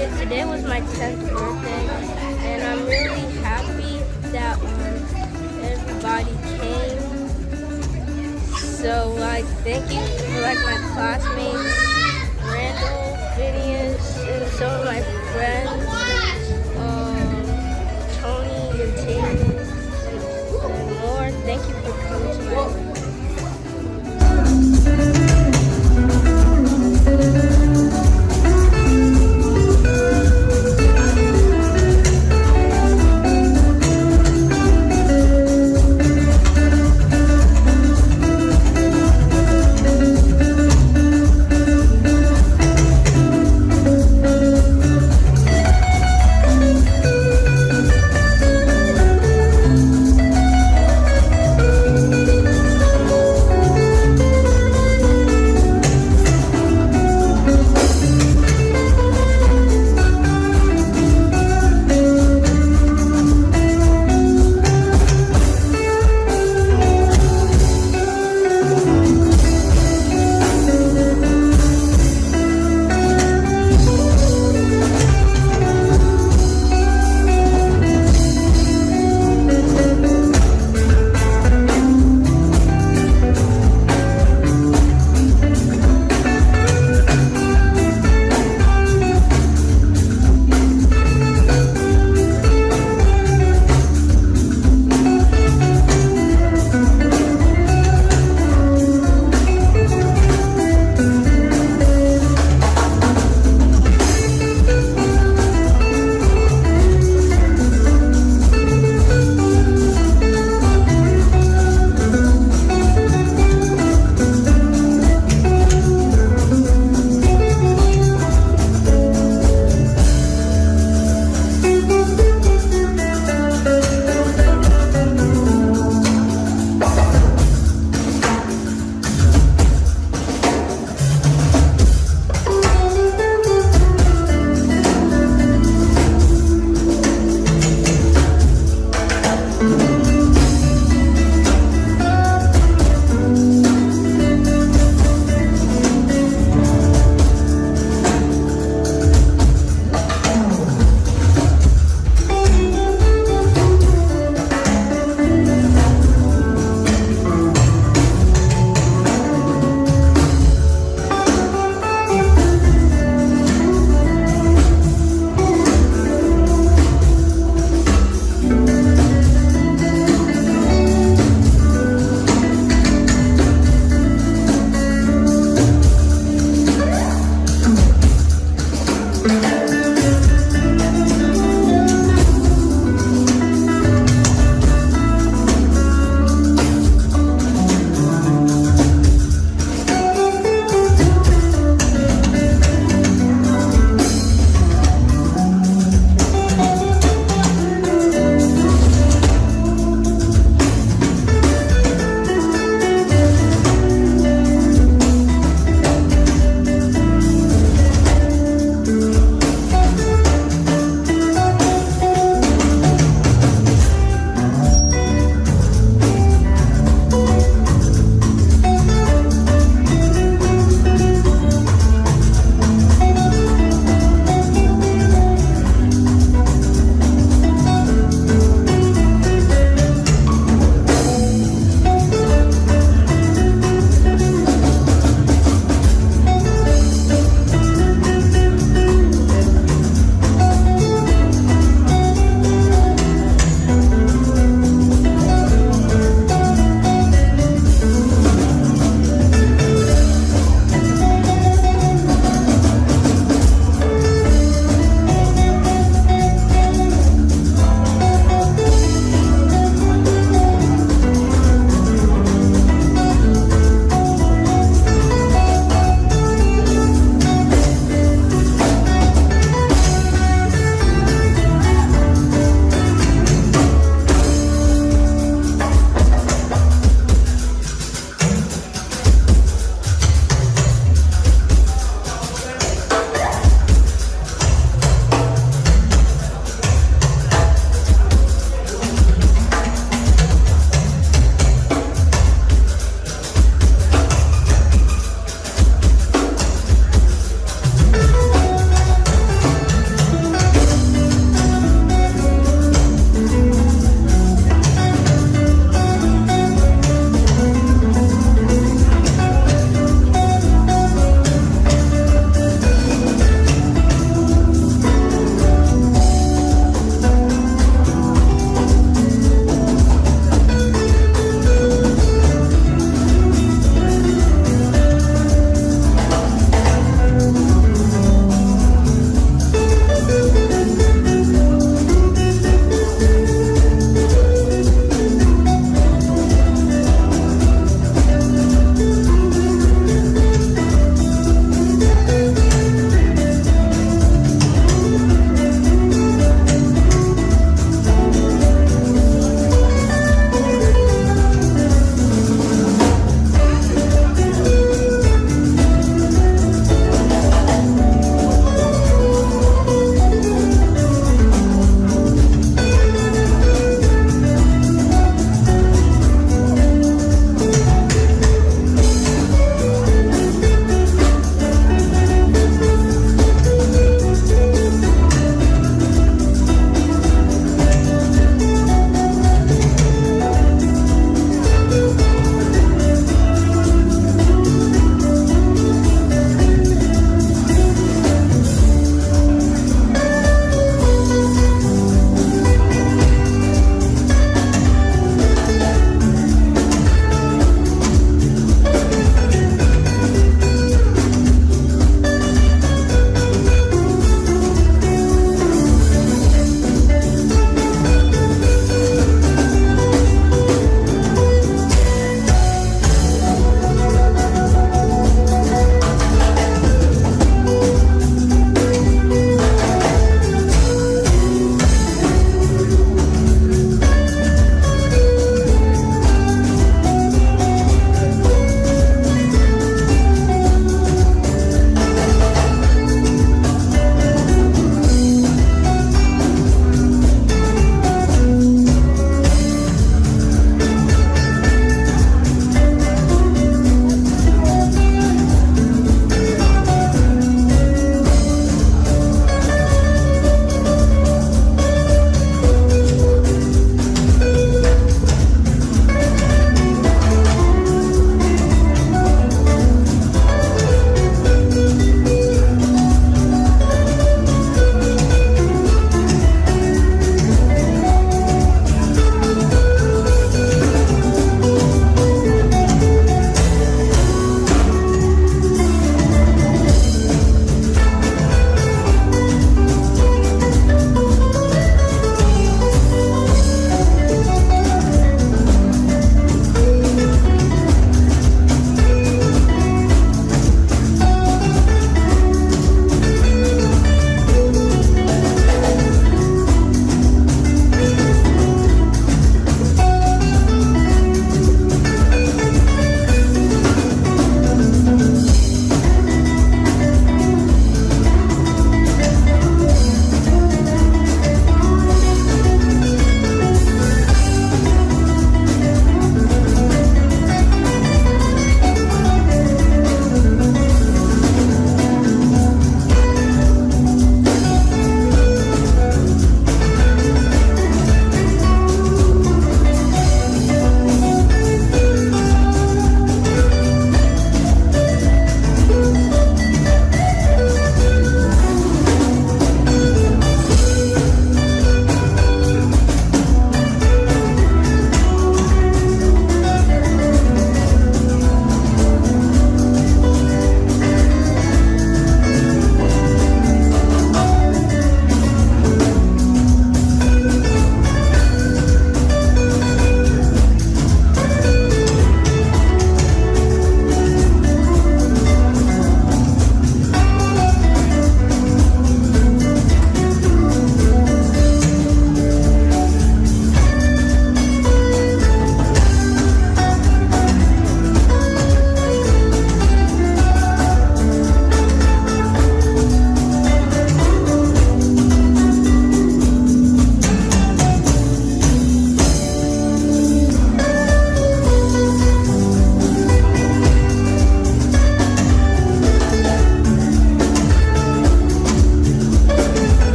Today was my 10th birthday, and I'm really happy that everybody came. So thank you for my classmates, Randall, Phineas, and some of my friends, Tony and Taylor, and more. Thank you for coming to my birthday.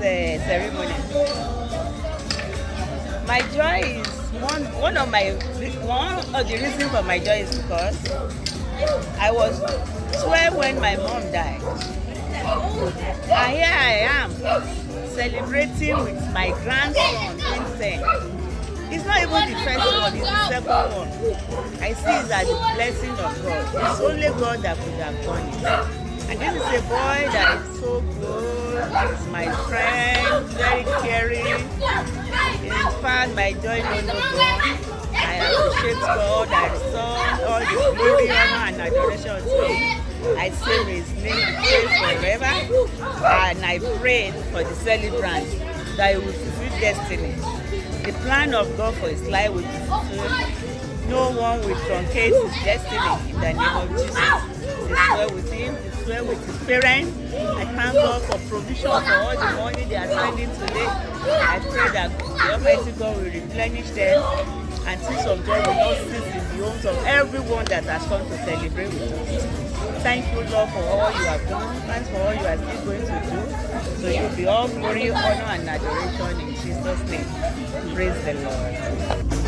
ceremony. My joy is one of the reasons for my joy is because I was 12 when my mom died, and here I am celebrating with my grandson being 10. It's not even the first one, it's the second one. I see it as a blessing of God. It's only God that could have done it. And this is a boy that is so good, he's my friend, very caring. In fact, my joy knows no God. I appreciate God, I return all the glory, honor, and adoration to Him. I say may His name be praised forever, and I pray for the celebrant that he will fulfill destiny. The plan of God for his life will be fulfilled. No one will truncate his destiny in the name of Jesus. It is well with him, it is well with his parents. I thank God for provision for all the money they are spending today. I pray that the Almighty God will replenish them, and tears of joy will not cease in the homes of everyone that has come to celebrate with us. Thank you, Lord, for all you have done. Thanks for all you are still going to do. So you be all glory, honor, and adoration in Jesus' name. Praise the Lord.